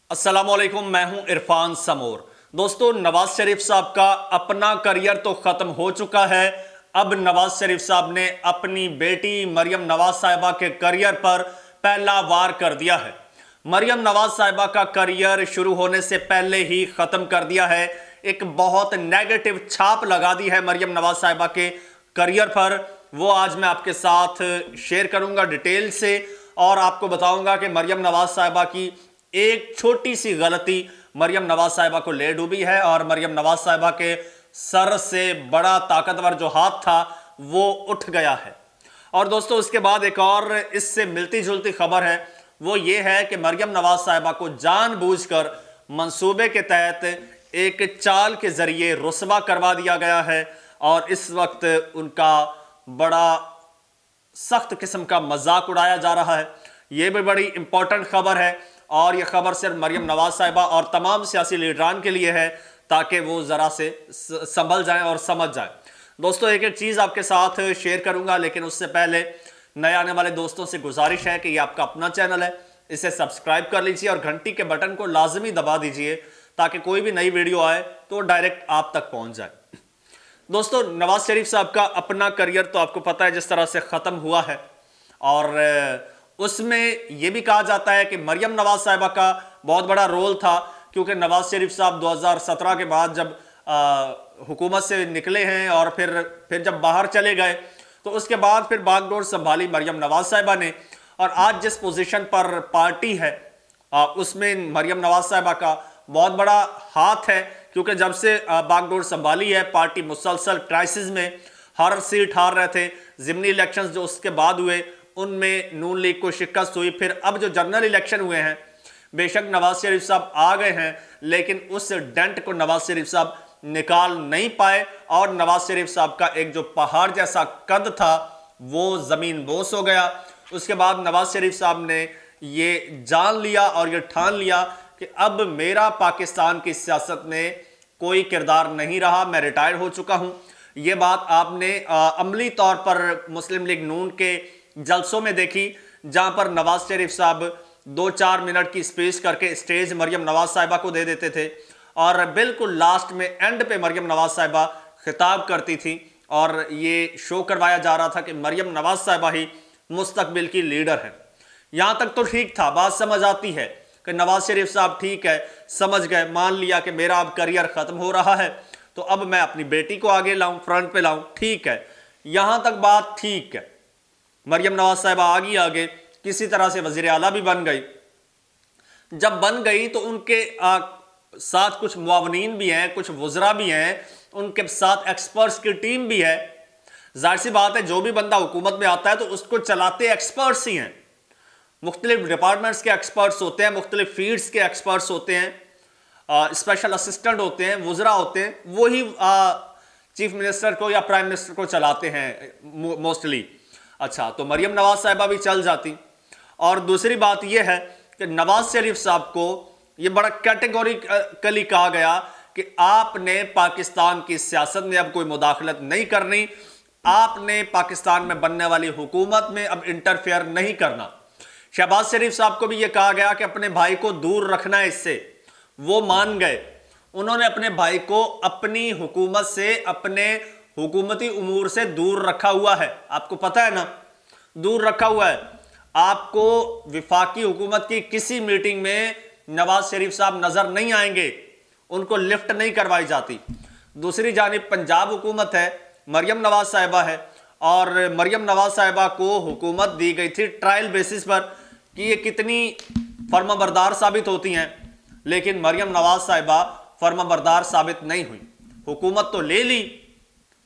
अस्सलाम वालेकुम, मैं हूं इरफान समोर। दोस्तों, नवाज शरीफ साहब का अपना करियर तो खत्म हो चुका है। अब नवाज शरीफ साहब ने अपनी बेटी मरियम नवाज साहिबा के करियर पर पहला वार कर दिया है। मरियम नवाज साहिबा का करियर शुरू होने से पहले ही खत्म कर दिया है। एक बहुत नेगेटिव छाप लगा दी है मरियम नवाज साहिबा के करियर पर। वो आज मैं आपके साथ शेयर करूंगा डिटेल से और आपको बताऊंगा कि मरियम नवाज साहिबा की एक छोटी सी गलती मरियम नवाज साहिबा को ले डूबी है और मरियम नवाज साहिबा के सर से बड़ा ताकतवर जो हाथ था वो उठ गया है। और दोस्तों, उसके बाद एक और इससे मिलती जुलती खबर है, वो ये है कि मरियम नवाज साहिबा को जानबूझकर मंसूबे के तहत एक चाल के जरिए रुस्वा करवा दिया गया है और इस वक्त उनका बड़ा सख्त किस्म का मजाक उड़ाया जा रहा है। ये भी बड़ी इंपॉर्टेंट खबर है और ये खबर सिर्फ मरियम नवाज साहिबा और तमाम सियासी लीडरान के लिए है ताकि वो ज़रा से संभल जाएं और समझ जाएं। दोस्तों, एक एक चीज़ आपके साथ शेयर करूंगा, लेकिन उससे पहले नए आने वाले दोस्तों से गुजारिश है कि ये आपका अपना चैनल है, इसे सब्सक्राइब कर लीजिए और घंटी के बटन को लाजमी दबा दीजिए ताकि कोई भी नई वीडियो आए तो डायरेक्ट आप तक पहुँच जाए। दोस्तों, नवाज शरीफ साहब का अपना करियर तो आपको पता है जिस तरह से ख़त्म हुआ है और उसमें यह भी कहा जाता है कि मरियम नवाज साहिबा का बहुत बड़ा रोल था, क्योंकि नवाज शरीफ साहब 2017 के बाद जब हुकूमत से निकले हैं और फिर जब बाहर चले गए तो उसके बाद फिर बागडोर संभाली मरियम नवाज साहिबा ने। और आज जिस पोजीशन पर पार्टी है उसमें मरियम नवाज साहिबा का बहुत बड़ा हाथ है, क्योंकि जब से बागडोर संभाली है पार्टी मुसलसल क्राइसिस में, हर सीट हार रहे थे। ज़िमनी इलेक्शंस जो उसके बाद हुए उनमें नून लीग को शिकस्त हुई। फिर अब जो जनरल इलेक्शन हुए हैं, बेशक नवाज शरीफ साहब आ गए हैं लेकिन उस डेंट को नवाज शरीफ साहब निकाल नहीं पाए और नवाज शरीफ साहब का एक जो पहाड़ जैसा कद था वो ज़मीन बोस हो गया। उसके बाद नवाज शरीफ साहब ने ये जान लिया और ये ठान लिया कि अब मेरा पाकिस्तान की सियासत में कोई किरदार नहीं रहा, मैं रिटायर हो चुका हूँ। ये बात आपने अमली तौर पर मुस्लिम लीग नून के जलसों में देखी, जहां पर नवाज शरीफ साहब 2-4 मिनट की स्पीच करके स्टेज मरियम नवाज साहिबा को दे देते थे और बिल्कुल लास्ट में एंड पे मरियम नवाज साहिबा खिताब करती थी और ये शो करवाया जा रहा था कि मरियम नवाज साहिबा ही मुस्तकबिल की लीडर है। यहां तक तो ठीक था, बात समझ आती है कि नवाज शरीफ साहब ठीक है, समझ गए, मान लिया कि मेरा अब करियर खत्म हो रहा है तो अब मैं अपनी बेटी को आगे लाऊं, फ्रंट पे लाऊं, ठीक है, यहां तक बात ठीक है। मरियम नवाज साहिबा आगे किसी तरह से वजीर आला भी बन गई। जब बन गई तो उनके साथ कुछ मुआवनीन भी हैं, कुछ वज़रा भी हैं, उनके साथ एक्सपर्ट्स की टीम भी है। जाहिर सी बात है, जो भी बंदा हुकूमत में आता है तो उसको चलाते एक्सपर्ट्स ही हैं। मुख्तलिफ डिपार्टमेंट्स के एक्सपर्ट्स होते हैं, मुख्तलिफ फील्ड्स के एक्सपर्ट्स होते हैं, स्पेशल असिस्टेंट होते हैं, वज़रा होते हैं, वही चीफ मिनिस्टर को या प्राइम मिनिस्टर को चलाते हैं मोस्टली। अच्छा, तो मरियम नवाज साहिबा भी चल जाती। और दूसरी बात यह है कि नवाज शरीफ साहब को यह बड़ा कैटेगोरिकली कहा गया कि आपने पाकिस्तान की सियासत में अब कोई मुदाखलत नहीं करनी, आपने पाकिस्तान में बनने वाली हुकूमत में अब इंटरफेयर नहीं करना। शहबाज शरीफ साहब को भी यह कहा गया कि अपने भाई को दूर रखना है इससे, वो मान गए। उन्होंने अपने भाई को अपनी हुकूमत से, अपने हुकूमती उमूर से दूर रखा हुआ है। आपको पता है ना, दूर रखा हुआ है। आपको विफाकी हुकूमत की किसी मीटिंग में नवाज शरीफ साहब नजर नहीं आएंगे, उनको लिफ्ट नहीं करवाई जाती। दूसरी जानिब पंजाब हुकूमत है, मरियम नवाज साहिबा है और मरियम नवाज साहिबा को हुकूमत दी गई थी ट्रायल बेसिस पर कि ये कितनी फर्माबरदार साबित होती हैं, लेकिन मरियम नवाज साहिबा फर्माबरदार साबित नहीं हुई। हुकूमत तो ले ली,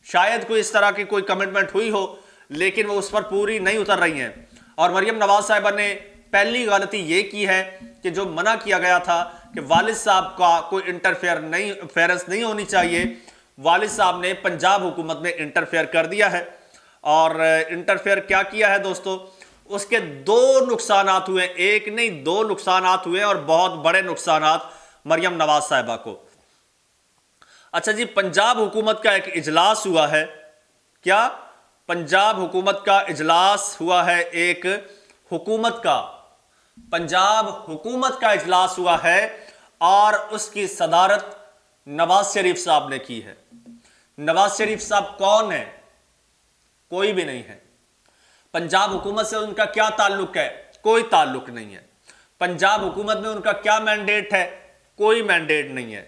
शायद कोई इस तरह की कोई कमिटमेंट हुई हो, लेकिन वो उस पर पूरी नहीं उतर रही हैं। और मरियम नवाज साहिबा ने पहली गलती ये की है कि जो मना किया गया था कि वालिद साहब का कोई इंटरफेरेंस नहीं होनी चाहिए, वालिद साहब ने पंजाब हुकूमत में इंटरफेयर कर दिया है। और इंटरफेयर क्या किया है दोस्तों, उसके 2 नुकसानात हुए, एक नहीं 2 नुकसानात हुए और बहुत बड़े नुकसानात मरियम नवाज साहिबा को। अच्छा जी, पंजाब हुकूमत का एक इजलास हुआ है। क्या पंजाब हुकूमत का इजलास हुआ है, एक हुकूमत का पंजाब हुकूमत का इजलास हुआ है और उसकी सदारत नवाज शरीफ साहब ने की है। नवाज शरीफ साहब कौन है? कोई भी नहीं है। पंजाब हुकूमत से उनका क्या ताल्लुक है? कोई ताल्लुक नहीं है। पंजाब हुकूमत में उनका क्या मैंडेट है? कोई मैंडेट नहीं है।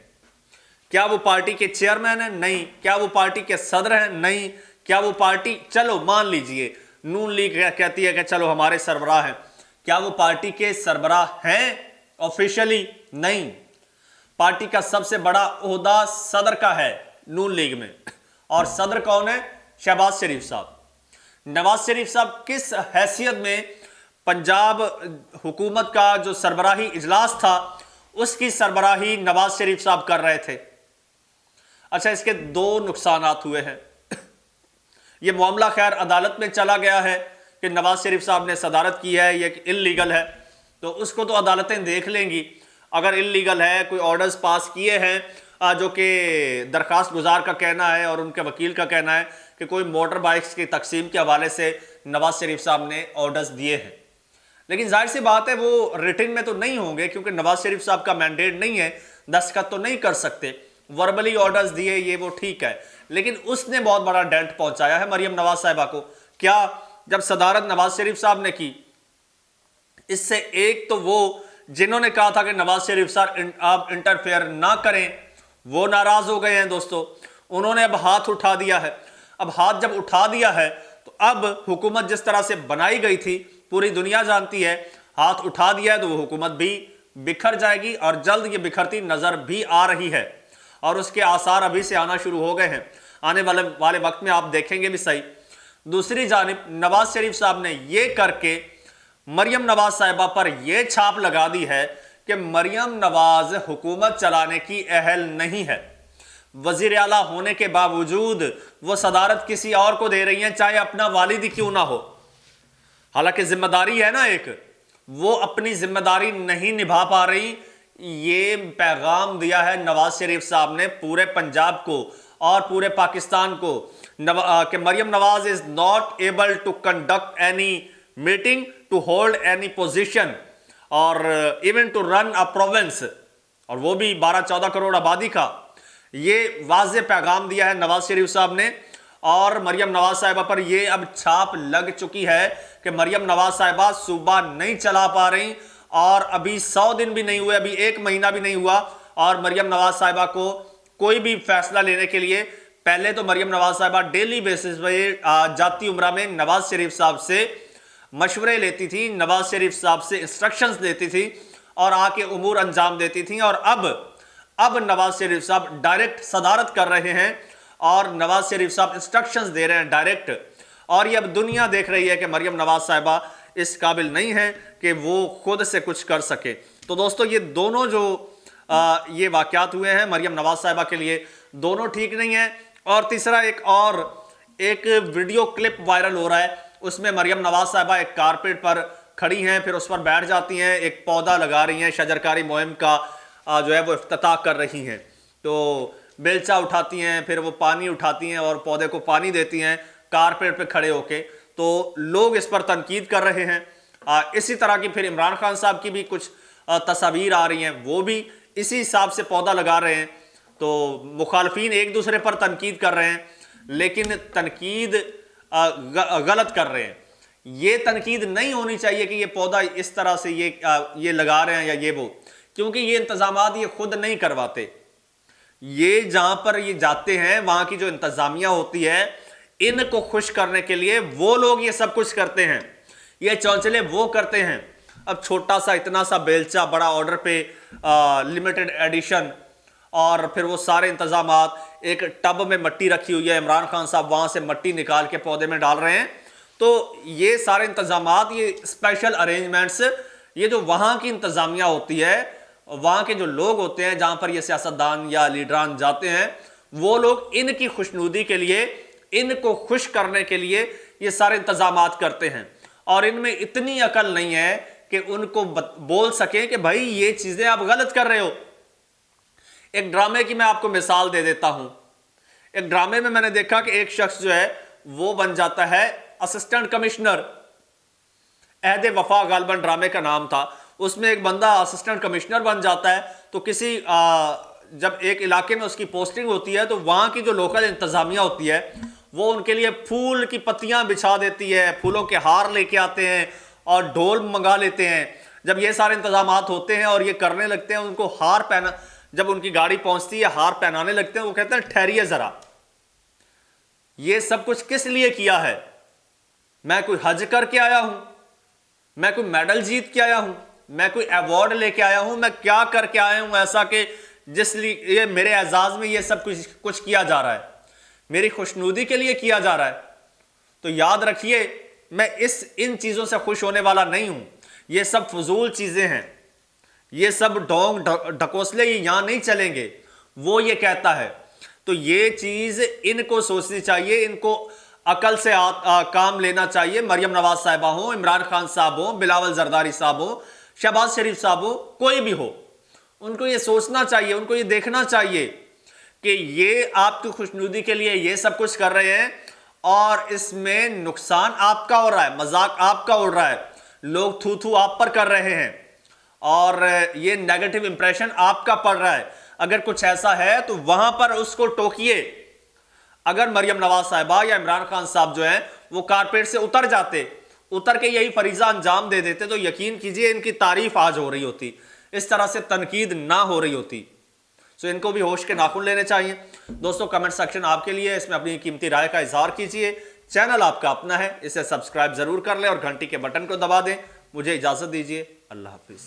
क्या वो पार्टी के चेयरमैन हैं? नहीं। क्या वो पार्टी के सदर हैं? नहीं। क्या वो पार्टी, चलो मान लीजिए नून लीग कहती है कि चलो हमारे सरबराह हैं, क्या वो पार्टी के सरबराह हैं ऑफिशियली? नहीं। पार्टी का सबसे बड़ा ओहदा सदर का है नून लीग में, और सदर कौन है? शहबाज शरीफ साहब। नवाज शरीफ साहब किस हैसियत में पंजाब हुकूमत का जो सरबराही इजलास था उसकी सरबराही नवाज शरीफ साहब कर रहे थे? अच्छा, इसके दो नुकसानात हुए हैं। ये मामला खैर अदालत में चला गया है कि नवाज शरीफ साहब ने सदारत की है, ये इल्लीगल है, तो उसको तो अदालतें देख लेंगी। अगर इल्लीगल है, कोई ऑर्डर्स पास किए हैं जो कि दरखास्त गुजार का कहना है और उनके वकील का कहना है कि कोई मोटर बाइक्स की तकसीम के हवाले से नवाज शरीफ साहब ने ऑर्डर्स दिए हैं, लेकिन जाहिर सी बात है वो रिटन में तो नहीं होंगे क्योंकि नवाज शरीफ साहब का मैंडेट नहीं है, दस्तखत तो नहीं कर सकते। वर्बली ऑर्डर्स दिए ये वो ठीक है, लेकिन उसने बहुत बड़ा डेंट पहुंचाया है मरियम नवाज साहिबा को। क्या? जब सदारत नवाज शरीफ साहब ने की, इससे एक तो वो जिन्होंने कहा था कि नवाज शरीफ साहब आप इंटरफेयर ना करें, वो नाराज हो गए हैं दोस्तों। उन्होंने अब हाथ उठा दिया है। अब हाथ जब उठा दिया है तो अब हुकूमत जिस तरह से बनाई गई थी पूरी दुनिया जानती है, हाथ उठा दिया है तो वो हुकूमत भी बिखर जाएगी और जल्द ये बिखरती नजर भी आ रही है और उसके आसार अभी से आना शुरू हो गए हैं। आने वाले वक्त में आप देखेंगे भी सही। दूसरी जानिब नवाज शरीफ साहब ने ये करके मरियम नवाज साहिबा पर यह छाप लगा दी है कि मरियम नवाज हुकूमत चलाने की अहल नहीं है। वजीर आला होने के बावजूद वो सदारत किसी और को दे रही हैं, चाहे अपना वालिद ही क्यों ना हो। हालांकि जिम्मेदारी है ना एक, वो अपनी जिम्मेदारी नहीं निभा पा रही। ये पैगाम दिया है नवाज शरीफ साहब ने पूरे पंजाब को और पूरे पाकिस्तान को कि Maryam Nawaz is not able to conduct any meeting, to hold any position और even to run a province, और वो भी 12-14 करोड़ आबादी का। ये वाज़े पैगाम दिया है नवाज शरीफ साहब ने और मरियम नवाज साहिबा पर ये अब छाप लग चुकी है कि मरियम नवाज साहिबा सूबा नहीं चला पा रही और अभी 100 दिन भी नहीं हुए, अभी 1 महीना भी नहीं हुआ और मरियम नवाज साहिबा को कोई भी फैसला लेने के लिए, पहले तो मरियम नवाज साहिबा डेली बेसिस पे जाती उम्रा में नवाज शरीफ साहब से मशवरे लेती थी, नवाज शरीफ साहब से इंस्ट्रक्शंस देती थी और आके उमूर अंजाम देती थी। और अब नवाज शरीफ साहब डायरेक्ट सदारत कर रहे हैं और नवाज शरीफ साहब इंस्ट्रक्शंस दे रहे हैं डायरेक्ट, और ये अब दुनिया देख रही है कि मरियम नवाज साहिबा इस काबिल नहीं है कि वो खुद से कुछ कर सके। तो दोस्तों ये दोनों जो ये वाकयात हुए हैं मरियम नवाज साहिबा के लिए, दोनों ठीक नहीं है। और तीसरा एक वीडियो क्लिप वायरल हो रहा है, उसमें मरियम नवाज साहिबा एक कारपेट पर खड़ी हैं, फिर उस पर बैठ जाती हैं, एक पौधा लगा रही हैं, शजरकारी मुहिम का जो है वो इफ्तिताह कर रही हैं। तो बेलचा उठाती हैं, फिर वो पानी उठाती हैं और पौधे को पानी देती हैं कारपेट पे खड़े होके। तो लोग इस पर तनकीद कर रहे हैं। इसी तरह की फिर इमरान खान साहब की भी कुछ तस्वीर आ रही हैं, वो भी इसी हिसाब से पौधा लगा रहे हैं। तो मुखालफीन एक दूसरे पर तनकीद कर रहे हैं, लेकिन तनकीद गलत कर रहे हैं। ये तनकीद नहीं होनी चाहिए कि ये पौधा इस तरह से ये लगा रहे हैं या ये वो, क्योंकि ये इंतजामात ये खुद नहीं करवाते। ये जहां पर ये जाते हैं वहां की जो इंतजामिया होती है, इनको खुश करने के लिए वो लोग ये सब कुछ करते हैं, ये चौंचले वो करते हैं। अब छोटा सा इतना सा बेलचा, बड़ा ऑर्डर पे लिमिटेड एडिशन, और फिर वो सारे इंतजामात, एक टब में मिट्टी रखी हुई है, इमरान खान साहब वहां से मिट्टी निकाल के पौधे में डाल रहे हैं। तो ये सारे इंतजामात, ये स्पेशल अरेंजमेंट्स, ये जो वहां की इंतजामिया होती है, वहां के जो लोग होते हैं, जहां पर ये सियासतदान या लीडरान जाते हैं, वो लोग इनकी खुशनुदी के लिए, इनको खुश करने के लिए ये सारे इंतजामात करते हैं। और इनमें इतनी अकल नहीं है कि उनको बोल सके कि भाई ये चीजें आप गलत कर रहे हो। एक ड्रामे की मैं आपको मिसाल दे देता हूं। एक ड्रामे में मैंने देखा कि एक शख्स जो है वो बन जाता है असिस्टेंट कमिश्नर। عہد وفا غالباً ڈرامے کا نام تھا، اس میں ایک بندہ اسسٹنٹ کمشنر بن جاتا ہے، تو کسی جب ایک علاقے میں اس کی پوسٹنگ ہوتی ہے تو وہاں کی جو لوکل انتظامیہ ہوتی ہے وہ ان کے لیے پھول کی پتیاں بچھا دیتی ہے، پھولوں کے ہار لے کے آتے ہیں اور ڈھول منگا لیتے ہیں۔ جب یہ سارے انتظامات ہوتے ہیں اور یہ کرنے لگتے ہیں، ان کو ہار پہنا، جب ان کی گاڑی پہنچتی ہے ہار پہنانے لگتے ہیں، وہ کہتے ہیں ٹھہریے ذرا، یہ سب کچھ کس لیے کیا ہے؟ میں کوئی حج کر کے آیا ہوں؟ میں کوئی میڈل جیت کے آیا ہوں؟ میں کوئی ایوارڈ لے کے آیا ہوں؟ میں کیا کر کے آیا ہوں ایسا کہ جس لیے میرے اعزاز میں یہ سب کچھ کیا جا رہا ہے، میری خوشنودی کے لیے کیا جا رہا ہے؟ تو یاد رکھیے، میں ان چیزوں سے خوش ہونے والا نہیں ہوں۔ یہ سب فضول چیزیں ہیں، یہ سب ڈھونگ ڈھکوسلے یہاں نہیں چلیں گے۔ وہ یہ کہتا ہے تو یہ چیز ان کو سوچنی چاہیے، ان کو عقل سے کام لینا چاہیے۔ مریم نواز صاحبہ ہوں، عمران خان صاحب ہوں، بلاول زرداری صاحب ہوں، شہباز شریف صاحب ہوں، کوئی بھی ہو، ان کو یہ سوچنا چاہیے، ان کو یہ دیکھنا چاہیے کہ یہ آپ کی خوشنودی کے لیے یہ سب کچھ کر رہے ہیں اور اس میں نقصان آپ کا ہو رہا ہے، مذاق آپ کا اڑ رہا ہے، لوگ تھو تھو آپ پر کر رہے ہیں اور یہ نیگیٹو امپریشن آپ کا پڑ رہا ہے۔ اگر کچھ ایسا ہے تو وہاں پر اس کو ٹوکیے۔ اگر مریم نواز صاحبہ یا عمران خان صاحب جو ہیں وہ کارپیٹ سے اتر جاتے، اتر کے یہی فریضہ انجام دے دیتے، تو یقین کیجئے ان کی تعریف آج ہو رہی ہوتی، اس طرح سے تنقید نہ ہو رہی ہوتی۔ سو ان کو بھی ہوش کے ناخن لینے چاہیے۔ دوستو کمنٹ سیکشن آپ کے لیے، اس میں اپنی قیمتی رائے کا اظہار کیجئے۔ چینل آپ کا اپنا ہے، اسے سبسکرائب ضرور کر لیں اور گھنٹی کے بٹن کو دبا دیں۔ مجھے اجازت دیجئے، اللہ حافظ۔